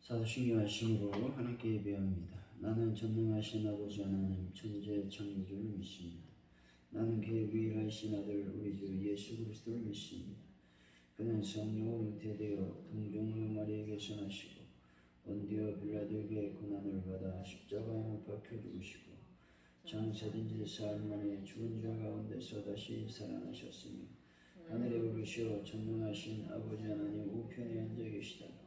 사도신경 말씀으로 하나님께 예배합니다. 나는 전능하신 아버지 하나님 천재 창조주를 믿습니다. 나는 그의 유일하신 아들 우리 주 예수 그리스도를 믿습니다. 그는 성령으로 잉태되어 동정녀 마리에게서 나시고 본디오 빌라도에게 고난을 받아 십자가에 못 박혀 죽으시고 장사된 지 사흘 만에 죽은 자 가운데서 다시 살아나셨으며 하늘에 오르시어 전능하신 아버지 하나님 우편에 앉아 계시다가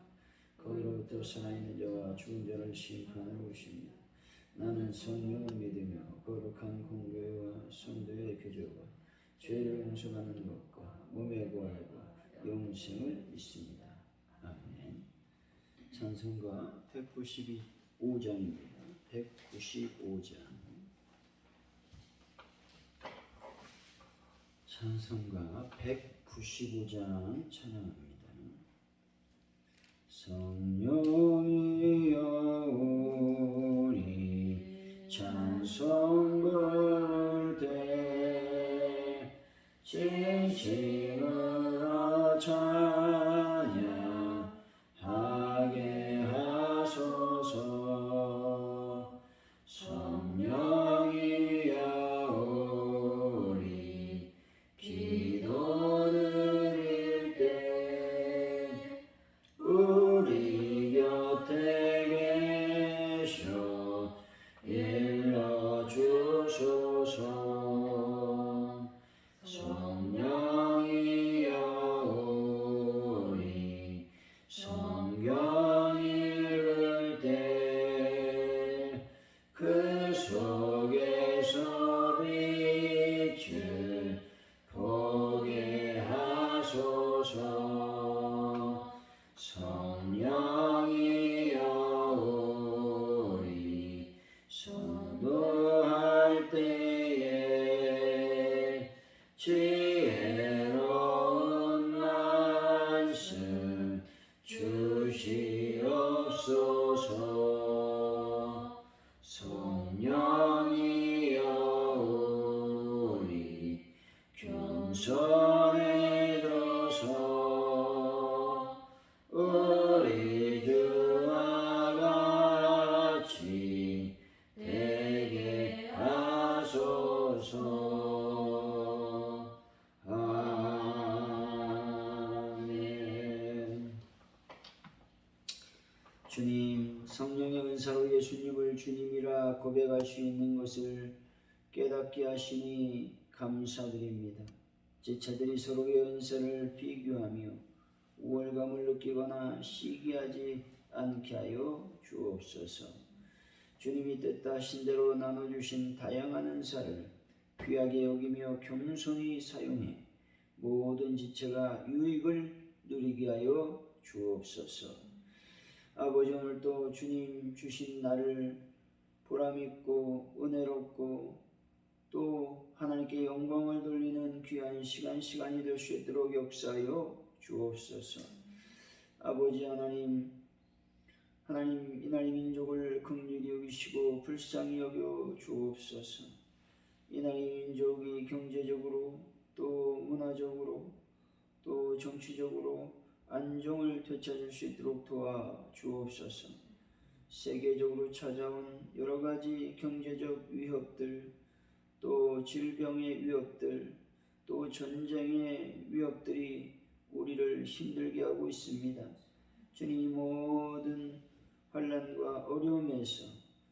거기로부터 살아있는 자와 죽은 자를 심판하러 오십니다. 나는 성령을 믿으며 거룩한 공교회와 성도의 교제와 죄를 용서받는 것과 몸의 부활과 영생을 믿습니다. 아멘. 찬송가 195장입니다. 195장. 찬송가 195장 찬양합니다. 성령이여 우리 찬송 부를 때 진심으로 찬양하게 하소서. 성령이여 우리 기도 드릴 때 우리 곁에 계셔 일러주소서. 성령이여 우리 성경 읽을 때 그 속에서 빛을 보게 하소서. 성령이여 우리 선도할 때에 지혜로운 말씀 주시옵소서. 성령이여 우리 겸손해져서 우리 주와 같이 되게 하소서. 아멘. 주님, 성령의 은사로 예수님을 주님이라 고백할 수 있는 것을 깨닫게 하시니 감사드립니다. 지체들이 서로의 은사를 비교하며 우월감을 느끼거나 시기하지 않게 하여 주옵소서. 주님이 뜻하신 대로 나눠주신 다양한 은사를 귀하게 여기며 겸손히 사용해 모든 지체가 유익을 누리게 하여 주옵소서. 아버지, 오늘도 주님 주신 날을 보람있고 은혜롭고 또 하나님께 영광을 돌리는 귀한 시간이 될 수 있도록 역사하여 주옵소서. 아버지 하나님, 이날의 민족을 긍휼히 여기시고 불쌍히 여겨 주옵소서. 이날의 민족이 경제적으로 또 문화적으로 또 정치적으로 안정을 되찾을 수 있도록 도와 주옵소서. 세계적으로 찾아온 여러 가지 경제적 위협들, 또 질병의 위협들, 또 전쟁의 위협들이 우리를 힘들게 하고 있습니다. 주님, 이 모든 환난과 어려움에서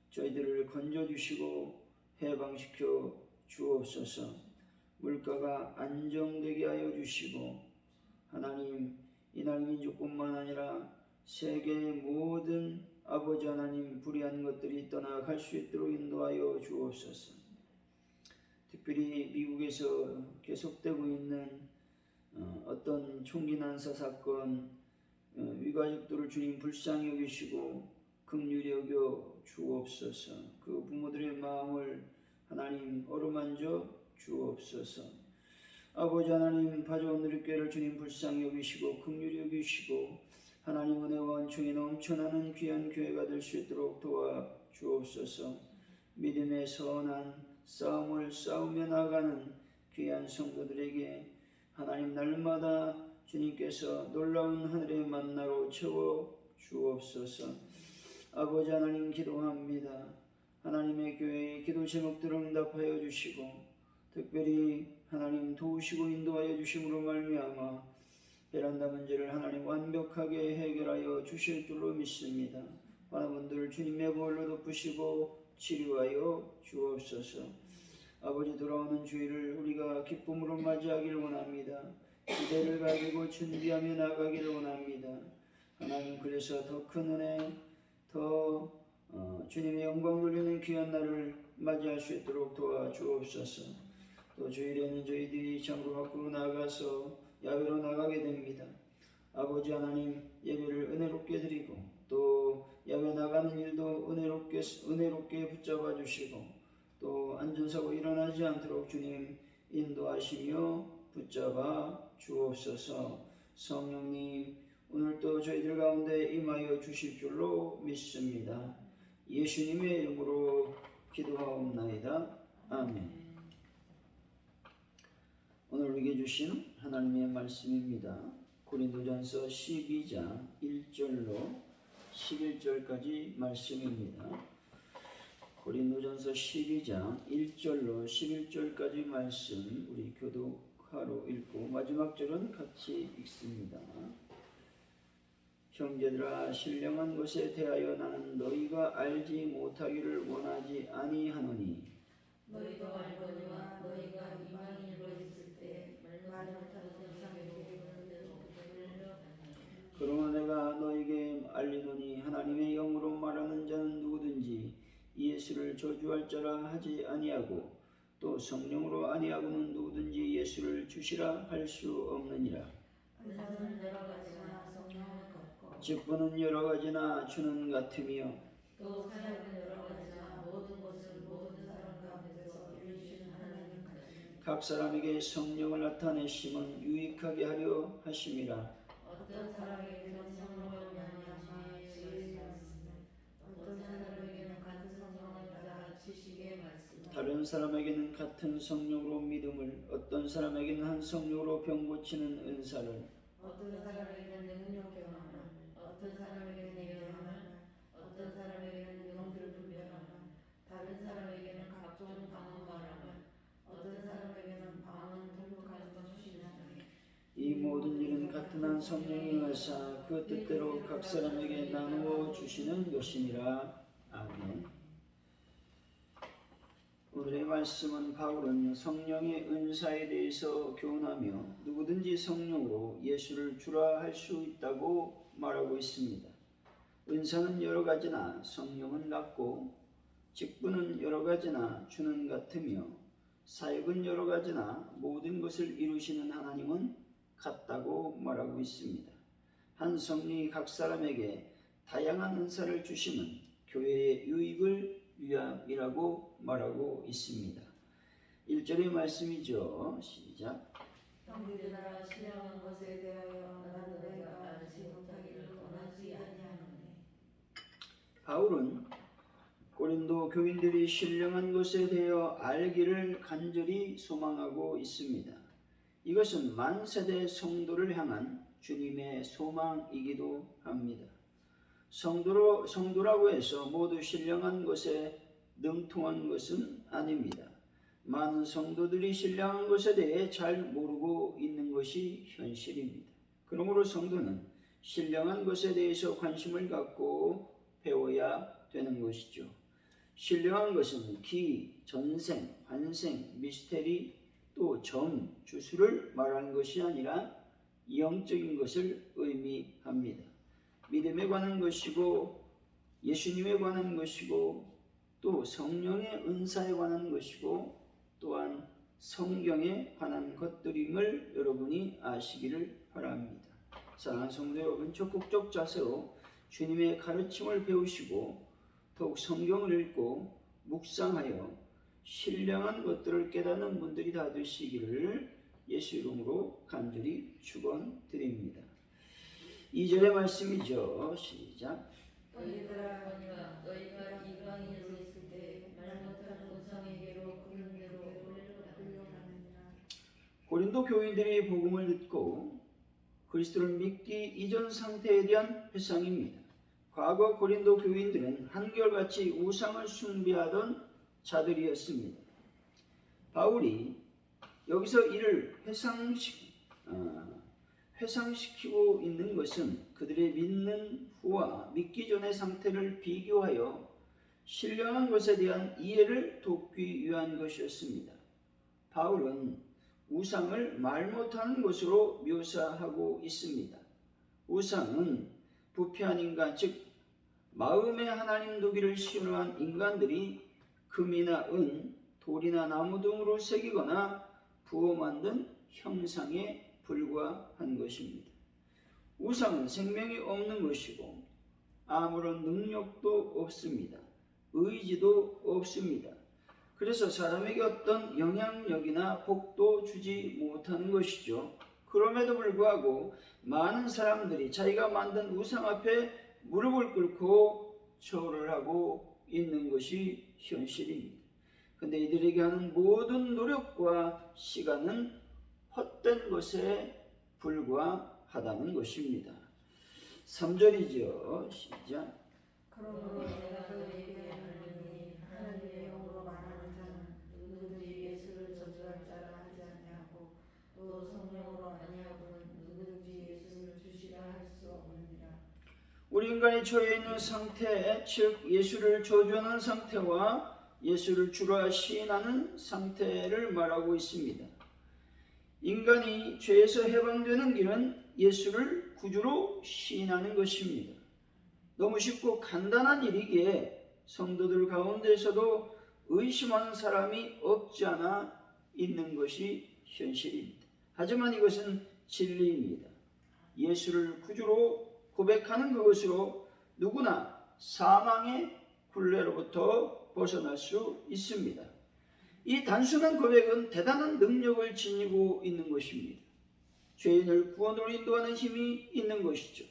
저희들을 건져주시고 해방시켜 주옵소서. 물가가 안정되게 하여 주시고 하나님, 이날 민족뿐만 아니라 세계의 모든 아버지 하나님 불의한 것들이 떠나갈 수 있도록 인도하여 주옵소서. 특별히 미국에서 계속되고 있는 어떤 총기 난사 사건, 위가족들을 주님 불쌍히 여기시고 긍휼히 여겨 주옵소서. 그 부모들의 마음을 하나님 어루만져 주옵소서. 아버지 하나님, 파주원 누리교회를 주님 불쌍히 여기시고 긍휼히 여기시고 하나님 은혜와 은총이 넘쳐나는 귀한 교회가 될 수 있도록 도와 주옵소서. 믿음의 선한 싸움을 싸우며 나가는 귀한 성도들에게 하나님 날마다 주님께서 놀라운 하늘의 만나로 채워 주옵소서. 아버지 하나님 기도합니다. 하나님의 교회의 기도 제목들을 응답하여 주시고 특별히 하나님 도우시고 인도하여 주심으로 말미암아 베란다 문제를 하나님 완벽하게 해결하여 주실 줄로 믿습니다. 많은 분들 주님의 보혈로 덮으시고 치료하여 주옵소서. 아버지 돌아오는 주일을 우리가 기쁨으로 맞이하기를 원합니다. 기대를 가지고 준비하며 나가기를 원합니다. 하나님 그래서 더 큰 은혜, 더 주님의 영광 누리는 귀한 날을 맞이할 수 있도록 도와주옵소서. 또 주일에는 저희들이 장로 밖으로 나가서 야외로 나가게 됩니다. 아버지 하나님 예배를 은혜롭게 드리고 또 야외 나가는 일도 은혜롭게 붙잡아 주시고 또 안전사고 일어나지 않도록 주님 인도하시며 붙잡아 주옵소서. 성령님 오늘도 저희들 가운데 임하여 주실 줄로 믿습니다. 예수님의 이름으로 기도하옵나이다. 아멘. 오늘 우리에게 주신 하나님의 말씀입니다. 고린도전서 12장 1절로 11절까지 말씀입니다. 고린도전서 12장 1절로 11절까지 말씀 우리 교독하러 읽고 마지막 절은 같이 읽습니다. 형제들아 신령한 것에 대하여 나는 너희가 알지 못하기를 원하지 아니하노니 너희도 알거니와 너희가 이방인으로 있을 때 말 못하는 세상에 그러나 내가 너희에게 알리노니 하나님의 영으로 말하는 자는 누구든지 예수를 저주할 자라 하지 아니하고 또 성령으로 아니하고는 누구든지 예수를 주시라 할 수 없느니라. 은사는 여러 가지나 성령은 같고 직분은 여러 가지나 주는 같으며 또 사역은 여러 가지나 모든 것을 모든 사람 가운데서 이루시는 하나님 같으니 각 사람에게 성령을 나타내심은 유익하게 하려 하심이라. 어떤 사람에게는 성령을 말미암아 지혜의 말씀을 어떤 사람에게는 같은 성령을 따라 지식의 말씀을 다른 사람에게는 같은 성령으로 믿음을 어떤 사람에게는 한 성령으로 병 고치는 은사를 어떤 사람에게는 능력 경험을 어떤 사람에게는 예언을 어떤 사람에게는 영들을 분별하는 다른 사람에게는 각종 방언 말함을 어떤 사람에게는 방언 통역하는 것 주시나니 이 모든 일은 같은 한 성령이 하사 그 뜻대로 각 사람에게 나누어 주시는 것이니라. 아멘. 오늘의 말씀은 바울은 성령의 은사에 대해서 교훈하며 누구든지 성령으로 예수를 주라 할 수 있다고 말하고 있습니다. 은사는 여러 가지나 성령은 같고 직분은 여러 가지나 주는 같으며 사역은 여러 가지나 모든 것을 이루시는 하나님은 같다고 말하고 있습니다. 한 성령이 각 사람에게 다양한 은사를 주심은 교회의 유익을 위함이라고 말하고 있습니다. 1절의 말씀이죠. 시작. 형제들아 신령한 것에 대하여 나는 내가 알지 못하기를 원하지 아니하노니 바울은 고린도 교인들이 신령한 것에 대하여 알기를 간절히 소망하고 있습니다. 이것은 만세대 성도를 향한 주님의 소망이기도 합니다. 성도라고 해서 모두 신령한 것에 능통한 것은 아닙니다. 많은 성도들이 신령한 것에 대해 잘 모르고 있는 것이 현실입니다. 그러므로 성도는 신령한 것에 대해서 관심을 갖고 배워야 되는 것이죠. 신령한 것은 기, 전생, 환생, 미스테리, 또 점, 주수를 말하는 것이 아니라 영적인 것을 의미합니다. 믿음에 관한 것이고 예수님에 관한 것이고 또 성령의 은사에 관한 것이고 또한 성경에 관한 것들임을 여러분이 아시기를 바랍니다. 사랑하는 성도 여러분, 적극적 자세로 주님의 가르침을 배우시고 더욱 성경을 읽고 묵상하여 신령한 것들을 깨닫는 분들이 다 되시기를 예수 이름으로 간절히 축원드립니다. 2절의 말씀이죠. 시작. 너희들아 너희가 이방인으로 있을 때 말 못하는 우상에게로 그런 대로 끌려가느니라. 고린도 교인들이 복음을 듣고 그리스도를 믿기 이전 상태에 대한 회상입니다. 과거 고린도 교인들은 한결같이 우상을 숭배하던 자들이었습니다. 바울이 여기서 이를 회상시키고 있는 것은 그들의 믿는 후와 믿기 전의 상태를 비교하여 신령한 것에 대한 이해를 돕기 위한 것이었습니다. 바울은 우상을 말 못하는 것으로 묘사하고 있습니다. 우상은 부패한 인간, 즉 마음의 하나님 두기를 신뢰한 인간들이 금이나 은, 돌이나 나무 등으로 새기거나 부어 만든 형상에 불과한 것입니다. 우상은 생명이 없는 것이고 아무런 능력도 없습니다. 의지도 없습니다. 그래서 사람에게 어떤 영향력이나 복도 주지 못하는 것이죠. 그럼에도 불구하고 많은 사람들이 자기가 만든 우상 앞에 무릎을 꿇고 절을 하고 있는 것이 현실입니다. 근데 이들에게 하는 모든 노력과 시간은 헛된 것에 불과하다는 것입니다. 3절이죠. 시작. 그러므로 내가 너희에게 말하노니 하나님의 영으로 말하는 자는 누구든지 예수를 저주할 자라 하지 아니하고 또 성령으로 아니하고는 누구든지 예수를 주시라 할 수 없느니라. 우리 인간이 처해 있는 상태, 즉 예수를 저주하는 상태와 예수를 주라 시인하는 상태를 말하고 있습니다. 인간이 죄에서 해방되는 길은 예수를 구주로 시인하는 것입니다. 너무 쉽고 간단한 일이기에 성도들 가운데서도 의심하는 사람이 없지 않아 있는 것이 현실입니다. 하지만 이것은 진리입니다. 예수를 구주로 고백하는 그것으로 누구나 사망의 굴레로부터 벗어날 수 있습니다. 이 단순한 고백은 대단한 능력을 지니고 있는 것입니다. 죄인을 구원으로 인도하는 힘이 있는 것이죠.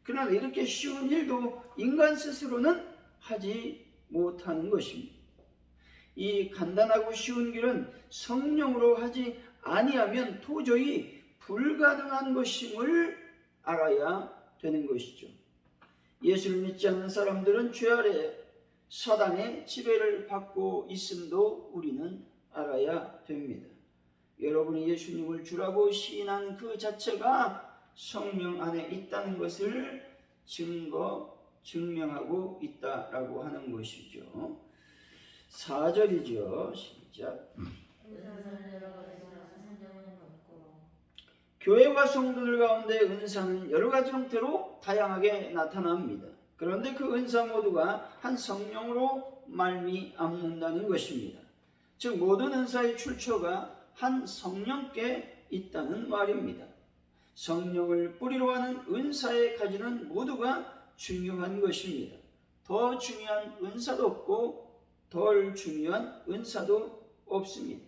그러나 이렇게 쉬운 일도 인간 스스로는 하지 못하는 것입니다. 이 간단하고 쉬운 길은 성령으로 하지 아니하면 도저히 불가능한 것임을 알아야 되는 것이죠. 예수를 믿지 않는 사람들은 죄 아래 사단의 지배를 받고 있음도 우리는 알아야 됩니다. 여러분이 예수님을 주라고 시인한 그 자체가 성령 안에 있다는 것을 증명하고 있다라고 하는 것이죠. 4절이죠. 시작. 교회와 성도들 가운데 은사는 여러 가지 형태로 다양하게 나타납니다. 그런데 그 은사 모두가 한 성령으로 말미암는다는 것입니다. 즉 모든 은사의 출처가 한 성령께 있다는 말입니다. 성령을 뿌리로 하는 은사의 가지는 모두가 중요한 것입니다. 더 중요한 은사도 없고 덜 중요한 은사도 없습니다.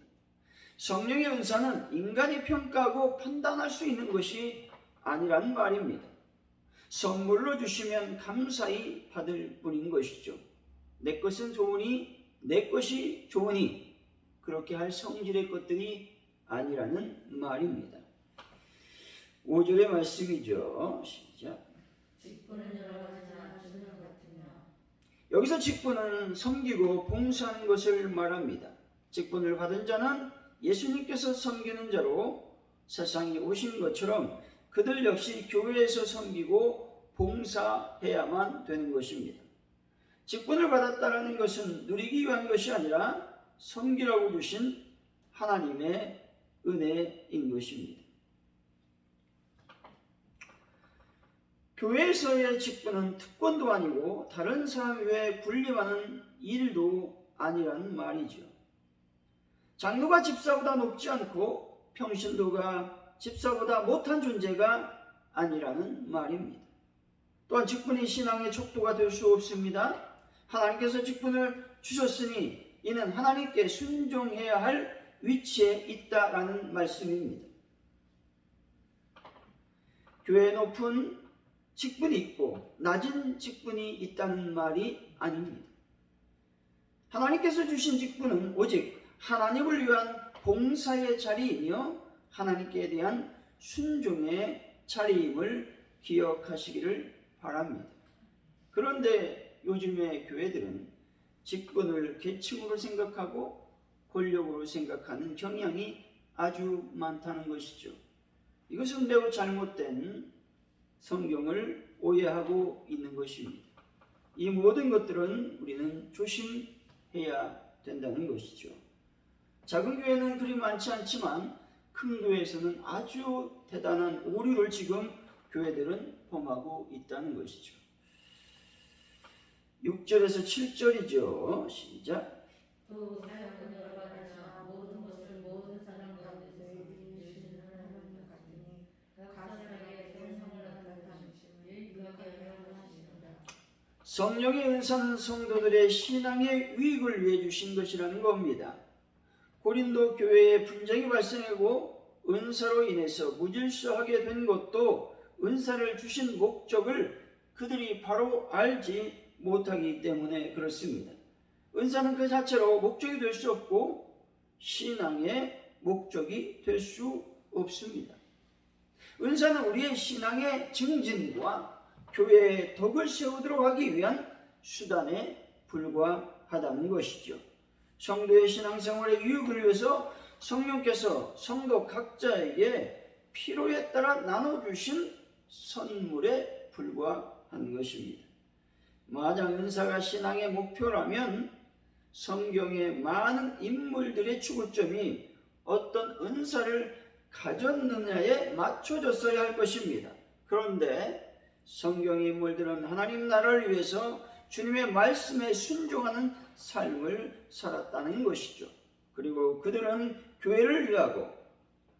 성령의 은사는 인간이 평가하고 판단할 수 있는 것이 아니란 말입니다. 선물로 주시면 감사히 받을 뿐인 것이죠. 내 것은 좋으니 내 것이 좋으니 그렇게 할 성질의 것들이 아니라는 말입니다. 5절의 말씀이죠. 시작. 직분은 여러 가지나 주는 같으며. 여기서 직분은 섬기고 봉사하는 것을 말합니다. 직분을 받은 자는 예수님께서 섬기는 자로 세상에 오신 것처럼 그들 역시 교회에서 섬기고 봉사해야만 되는 것입니다. 직분을 받았다는 것은 누리기 위한 것이 아니라 섬기라고 주신 하나님의 은혜인 것입니다. 교회에서의 직분은 특권도 아니고 다른 사람 외에 군림하는 일도 아니라는 말이죠. 장로가 집사보다 높지 않고 평신도가 집사보다 못한 존재가 아니라는 말입니다. 또한 직분이 신앙의 척도가 될 수 없습니다. 하나님께서 직분을 주셨으니 이는 하나님께 순종해야 할 위치에 있다라는 말씀입니다. 교회에 높은 직분이 있고 낮은 직분이 있다는 말이 아닙니다. 하나님께서 주신 직분은 오직 하나님을 위한 봉사의 자리이며 하나님께 대한 순종의 자리임을 기억하시기를 바랍니다. 그런데 요즘의 교회들은 직분을 계층으로 생각하고 권력으로 생각하는 경향이 아주 많다는 것이죠. 이것은 매우 잘못된 성경을 오해하고 있는 것입니다. 이 모든 것들은 우리는 조심해야 된다는 것이죠. 작은 교회는 그리 많지 않지만 큰 교회에서는 아주 대단한 오류를 지금 교회들은 범하고 있다는 것이죠. 6절에서 7절이죠. 시작. 또 사역은 여러 가지나 모든 것을 모든 사람 가운데서 이루시는 하나님 같으니 각 사람에게 성령을 나타내심을 기억하여 하시는다. 성령의 은사는 성도들의 신앙의 유익을 위해 주신 것이라는 겁니다. 고린도 교회에 분쟁이 발생하고 은사로 인해서 무질서하게 된 것도 은사를 주신 목적을 그들이 바로 알지 못하기 때문에 그렇습니다. 은사는 그 자체로 목적이 될 수 없고 신앙의 목적이 될 수 없습니다. 은사는 우리의 신앙의 증진과 교회의 덕을 세우도록 하기 위한 수단에 불과하다는 것이죠. 성도의 신앙생활의 유익을 위해서 성령께서 성도 각자에게 필요에 따라 나눠주신 선물에 불과한 것입니다. 만약 은사가 신앙의 목표라면 성경의 많은 인물들의 추구점이 어떤 은사를 가졌느냐에 맞춰졌어야 할 것입니다. 그런데 성경 인물들은 하나님 나라를 위해서 주님의 말씀에 순종하는 삶을 살았다는 것이죠. 그리고 그들은 교회를 위하고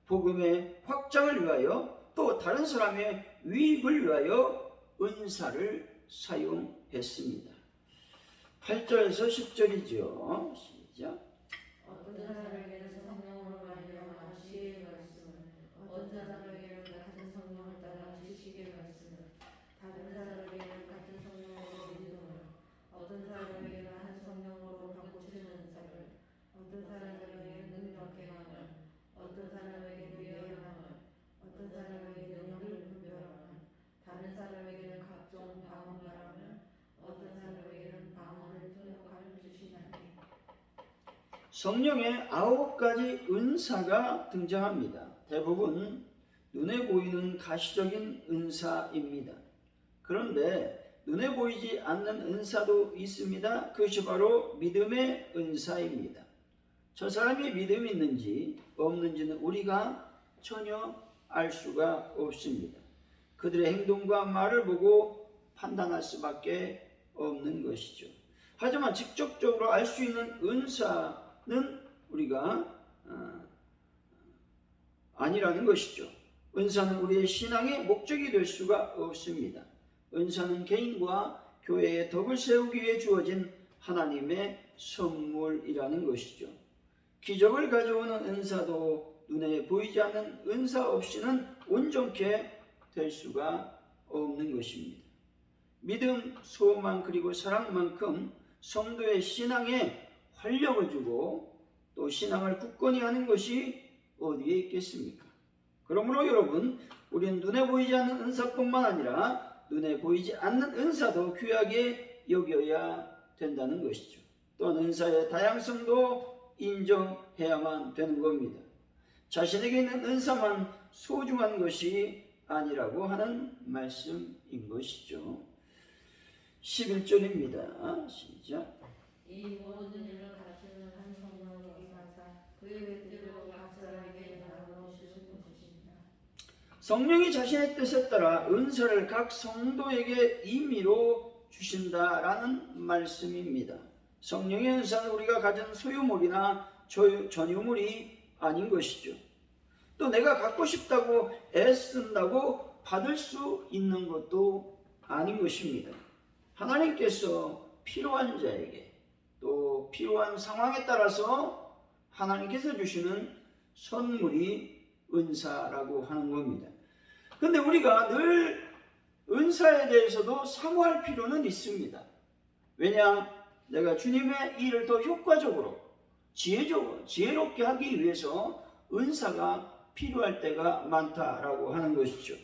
복음의 확장을 위하여 또 다른 사람의 유익을 위하여 은사를 사용했습니다. 8절에서 10절이죠. 시작. 어떤 사람에게는 성령으로 말미암아 지혜의 말씀을, 어떤 사람에게는 같은 성령을 따라 지식의 말씀을, 다른 사람에게는 같은 성령으로 믿음을, 어떤 사람에게는 한 성령으로 바꾸시는 은사를, 어떤 사람에게는 능력 행함을, 어떤 사람에게는 예언함을, 어떤 사람에게는 영을 분별함을, 다른 사람에게는 각종 방언 말함을, 어떤 사람에게는 방언을 통역함을 주시나니. 성령의 9가지 은사가 등장합니다. 대부분 눈에 보이는 가시적인 은사입니다. 그런데 눈에 보이지 않는 은사도 있습니다. 그것이 바로 믿음의 은사입니다. 저 사람이 믿음이 있는지 없는지는 우리가 전혀 알 수가 없습니다. 그들의 행동과 말을 보고 판단할 수밖에 없는 것이죠. 하지만 직접적으로 알 수 있는 은사는 우리가 아니라는 것이죠. 은사는 우리의 신앙의 목적이 될 수가 없습니다. 은사는 개인과 교회의 덕을 세우기 위해 주어진 하나님의 선물이라는 것이죠. 기적을 가져오는 은사도 눈에 보이지 않는 은사 없이는 온전케 될 수가 없는 것입니다. 믿음, 소망 그리고 사랑만큼 성도의 신앙에 활력을 주고 또 신앙을 굳건히 하는 것이 어디에 있겠습니까? 그러므로 여러분, 우리는 눈에 보이지 않는 은사뿐만 아니라 눈에 보이지 않는 은사도 귀하게 여겨야 된다는 것이죠. 또한 은사의 다양성도 인정해야만 되는 겁니다. 자신에게 있는 은사만 소중한 것이 아니라고 하는 말씀인 것이죠. 11절입니다. 시작. 이 모든 일을 가시는 한 성령으로 하사 그의 뜻대로 각 사람에게 나누어 주신 것이십니다. 성령이 자신의 뜻에 따라 은사를 각 성도에게 임의로 주신다라는 말씀입니다. 성령의 은사는 우리가 가진 소유물이나 전유물이 아닌 것이죠. 또 내가 갖고 싶다고 애쓴다고 받을 수 있는 것도 아닌 것입니다. 하나님께서 필요한 자에게 또 필요한 상황에 따라서 하나님께서 주시는 선물이 은사라고 하는 겁니다. 그런데 우리가 늘 은사에 대해서도 사모할 필요는 있습니다. 왜냐? 내가 주님의 일을 더 효과적으로 지혜롭게 하기 위해서 은사가 필요할 때가 많다라고 하는 것이죠.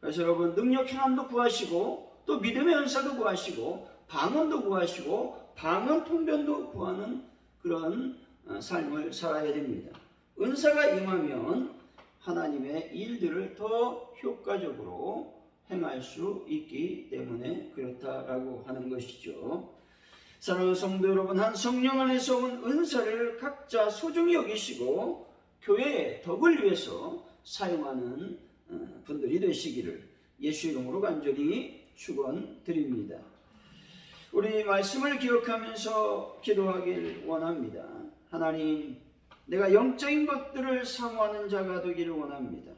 그래서 여러분 능력 행함도 구하시고 또 믿음의 은사도 구하시고 방언도 구하시고 방언 통변도 구하는 그런 삶을 살아야 됩니다. 은사가 임하면 하나님의 일들을 더 효과적으로 행할 수 있기 때문에 그렇다라고 하는 것이죠. 사랑하는 성도 여러분, 한 성령 안에서 온 은사를 각자 소중히 여기시고 교회의 덕을 위해서 사용하는 분들이 되시기를 예수 이름으로 간절히 축원드립니다. 우리 말씀을 기억하면서 기도하길 원합니다. 하나님, 내가 영적인 것들을 사모하는 자가 되기를 원합니다.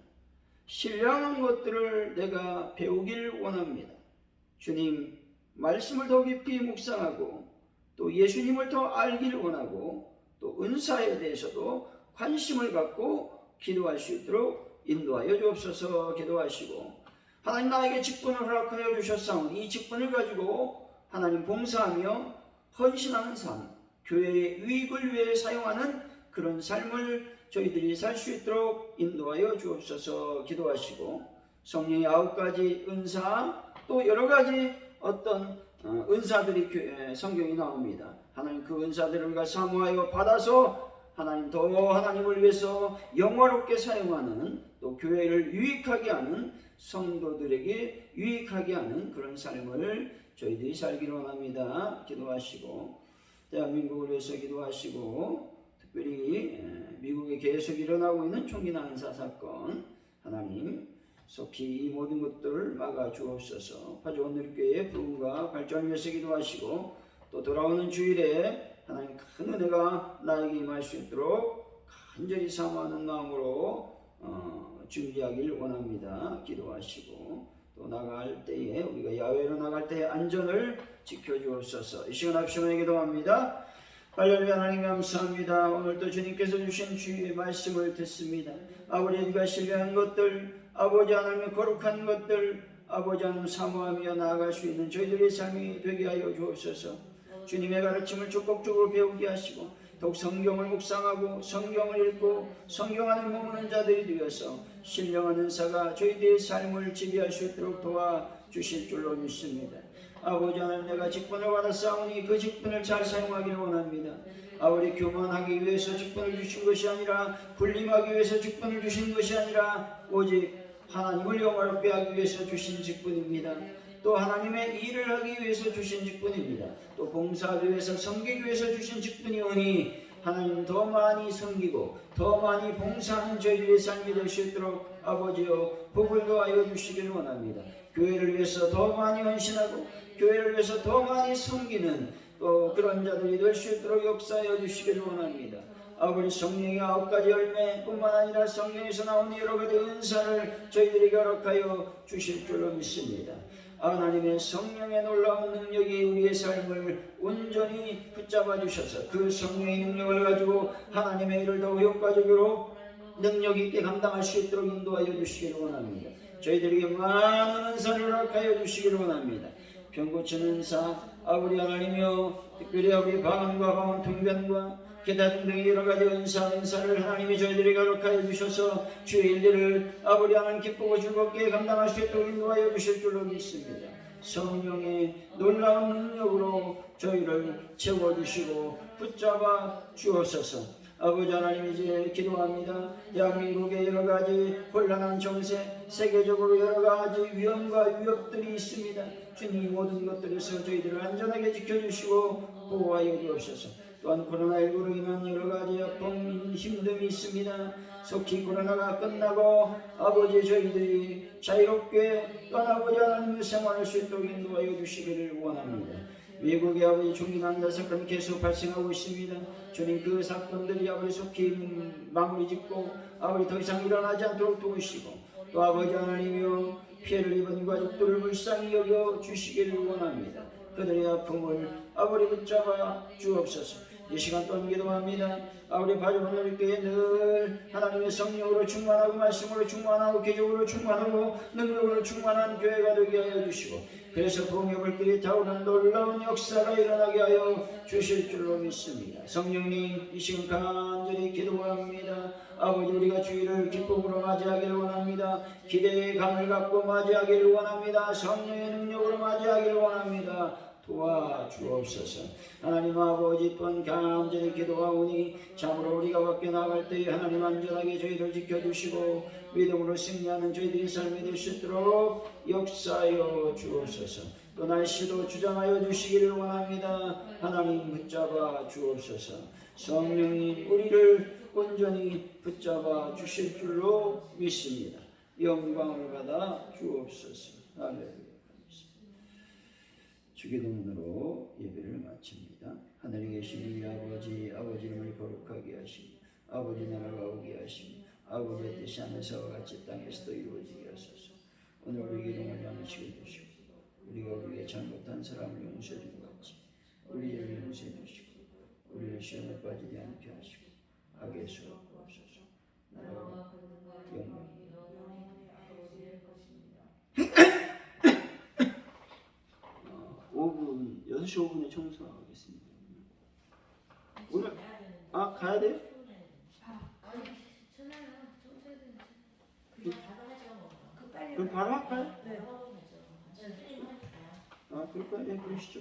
신령한 것들을 내가 배우길 원합니다. 주님, 말씀을 더 깊이 묵상하고 또 예수님을 더 알기를 원하고 또 은사에 대해서도 관심을 갖고 기도할 수 있도록 인도하여 주옵소서. 기도하시고 하나님, 나에게 직분을 허락하여 주셨사오니 이 직분을 가지고 하나님 봉사하며 헌신하는 삶, 교회의 유익을 위해 사용하는 그런 삶을 저희들이 살 수 있도록 인도하여 주옵소서. 기도하시고 성령의 9가지 은사, 또 여러 가지 어떤 은사들이 성경에 나옵니다. 하나님, 그 은사들을 우리가 사모하여 받아서 하나님 더 하나님을 위해서 영화롭게 사용하는, 또 교회를 유익하게 하는, 성도들에게 유익하게 하는 그런 삶을 저희들이 살기를 원합니다. 기도하시고 대한민국을 위해서 기도하시고 특별히 미국에 계속 일어나고 있는 총기 난사 사건, 하나님 속히 이 모든 것들을 막아 주옵소서. 파주원누리교회의 부흥과 발전을 위해서 기도하시고 또 돌아오는 주일에 하나님 큰 은혜가 나에게 임할 수 있도록 간절히 사모하는 마음으로 준비하길 원합니다. 기도하시고 또 나갈 때에 우리가 야외로 나갈 때의 안전을 지켜주옵소서. 이 시간 합심하여 기도합니다. 할렐루야. 하나님 감사합니다. 오늘도 주님께서 주신 주의 말씀을 듣습니다. 아버지가 신뢰한 것들, 아버지 하나님의 거룩한 것들, 아버지 하나님 사모하며 나아갈 수 있는 저희들의 삶이 되게 하여 주옵소서. 주님의 가르침을 적극적으로 배우게 하시고 더욱 성경을 묵상하고 성경을 읽고 성경 안에 머무는 자들이 되어서 신령한 은사가 저희들의 삶을 지배할 수 있도록 도와주실 줄로 믿습니다. 아버지 하나님, 내가 직분을 받았사오니 그 직분을 잘 사용하기를 원합니다. 아버지, 교만하기 위해서 직분을 주신 것이 아니라, 군림하기 위해서 직분을 주신 것이 아니라 오직 하나님을 영화롭게 하기 위해서 주신 직분입니다. 또 하나님의 일을 하기 위해서 주신 직분입니다. 또 봉사하기 위해서, 섬기기 위해서 주신 직분이오니 하나님 더 많이 섬기고 더 많이 봉사하는 저희들의 삶이 될 수 있도록 아버지여 복을 더하여 주시기를 원합니다. 교회를 위해서 더 많이 헌신하고 교회를 위해서 더 많이 섬기는 또 그런 자들이 될 수 있도록 역사하여 주시기를 원합니다. 아버지, 성령의 9가지 열매뿐만 아니라 성령에서 나오는 여러 가지 은사를 저희들에게 허락하여 주실 줄로 믿습니다. 하나님의 성령의 놀라운 능력이 우리의 삶을 온전히 붙잡아 주셔서 그 성령의 능력을 가지고 하나님의 일을 더 효과적으로 능력 있게 감당할 수 있도록 인도하여 주시기를 원합니다. 저희들에게 많은 은사를 허락하여 주시기를 원합니다. 병 고치는 은사, 아버지 하나님이여, 특별히 아버지 방언과 방언 통변과 기타 등등의 여러 가지 은사를 하나님이 저희들에게 허락하여 주셔서 주의 일들을 아버지 하나님 기쁘고 즐겁게 감당할 수 있도록 인도하여 주실 줄로 믿습니다. 성령의 놀라운 능력으로 저희를 채워주시고 붙잡아 주옵소서. 아버지 하나님, 이제 기도합니다. 대한민국의 여러 가지 혼란한 정세, 세계적으로 여러 가지 위험과 위협들이 있습니다. 주님, 모든 것들에서 저희들을 안전하게 지켜주시고 보호하여 주옵소서. 또한 코로나19로 인한 여러 가지 아픔, 힘듦이 있습니다. 속히 코로나가 끝나고 아버지 저희들이 자유롭게 또한 아버지 하나님의 생활할 수 있도록 인도하여 주시기를 원합니다. 미국의 아버지 총기 난사 사건이 계속 발생하고 있습니다. 주님, 그 사건들이 아버지 속히 마무리 짓고 아버지 더 이상 일어나지 않도록 도우시고 또 아버지 하나님이여 피해를 입은 가족들을 불쌍히 여겨 주시기를 원합니다. 그들의 아픔을 아버지 붙잡아 주옵소서. 이 시간 또한 기도합니다. 아버지 파주원누리교회 늘 하나님의 성령으로 충만하고 말씀으로 충만하고 기적으로 충만하고 능력으로 충만한 교회가 되게 하여 주시고 그래서 부흥의 불길이 타오르는 놀라운 역사가 일어나게 하여 주실 줄로 믿습니다. 성령님 이 시간 간절히 기도합니다. 아버지 우리가 주의를 기쁨으로 맞이하기를 원합니다. 기대의 감을 갖고 맞이하기를 원합니다. 성령의 능력으로 맞이하기를 원합니다. 도와주옵소서. 하나님 아버지 또한 간절히 기도하오니 참으로 우리가 밖에 나갈 때에 하나님 안전하게 저희를 지켜주시고 믿음으로 승리하는 저희들의 삶이 될 수 있도록 역사하여 주옵소서. 또 날씨도 주장하여 주시기를 원합니다. 하나님 붙잡아 주옵소서. 성령님 우리를 온전히 붙잡아 주실 줄로 믿습니다. 영광을 받아 주옵소서. 할렐루야. 주기도문으로 예배를 마칩니다. 하늘에 계신 우리 아버지, 아버지 이름을 거룩하게 하시고 아버지 나라가 오게 하시고 아버지의 뜻이 하늘에서와 같이 땅에서도 이루어지게 하소서. 오늘 우리 기름을 나누시게 주시고 우리가 우리의 잘못한 사람을 용서해 준 것 같이 우리를 용서해 주시고 우리를 시험에 빠지지 않게 하시고 악에서 구하소서. 나라와 영광이 5분, 6시 5분에 청소하겠습니다. 오늘 가야 돼요? 아니 천하는 청소해야 되는지 그럼 바로 할까요? 네. 그럴까요? 네, 그러시죠.